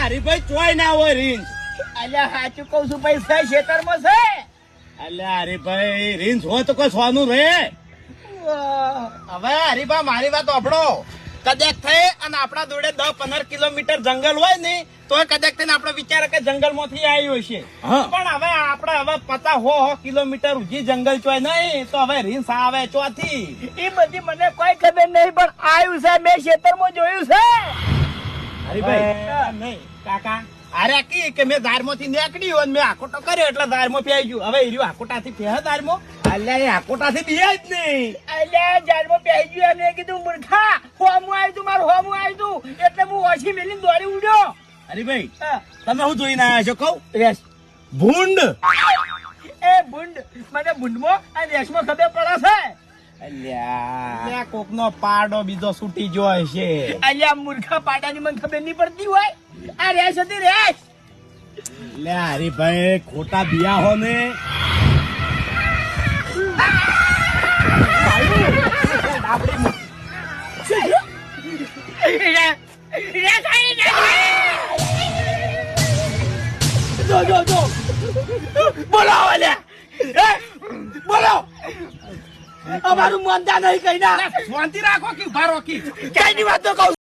હરીભાઈ ચોય ના હોય રીંછ. અલ્યા સાચું કઉ છું ભાઈ, છે ખેતરમાં છે. અલ્યા હરીભાઈ રીંછ હોય તો કોઈ સોનું રહે. હવે હરીભા મારી વાત સાંભળો. કદાચ થઈ અને આપણા જોડે 10-15 કિલોમીટર જંગલ હોય ને તો કદાચ થઈને આપણે વિચારે કે જંગલ માંથી આવ્યું હશે. પણ હવે આપણે હવે 50-100 કિલોમીટર ઉજી જંગલ ચોય નહીં તો હવે રીંછ આવે ચોથી. એ બધી મને કોઈ ખબર નહીં, પણ આવ્યું છે, મેં ખેતરમાં જોયું છે. હરીભાઈ નહીં કાકા, અરે કી કે મેં ધારમાંથી નીકળ્યું અને મેં આકોટો કર્યો એટલે ધારમાં ફેઈ ગયું. હવે હીરો આકોટાથી ફેહ ધારમાં. અલ્યા એ આકોટાથી બીયા જ નહીં. અલ્યા જારમાં પહેરી ગયું અને કીધું મૂર્ખા હોમું આવ્યું તું, મારું હોમું આવ્યું તું એટલે હું ઓછી મેલીને દોડી ઉડ્યો. હરીભાઈ તમે શું જોઈને આવ્યા છો કહું? રેસ. ભૂંડ. એ ભૂંડ મને ભૂંડમાં અને રેસમાં ખબર પડે છે. અલ્યા કોકનો પાડો બીજો છૂટી ગયો છે. અલ્યા મૂર્ખા પાડાની મને ખબર નહીં પડતી હોય. આ રેસ હતી રેસ. લે હરીભાઈ ખોટા બિયા હો ને. બોલાવો લે, બોલાવો. અમારું માનતા નહીં કઈ ના. શાંતિ રાખો કે ઉભા રોકી કઈ ની વાત તો કહું.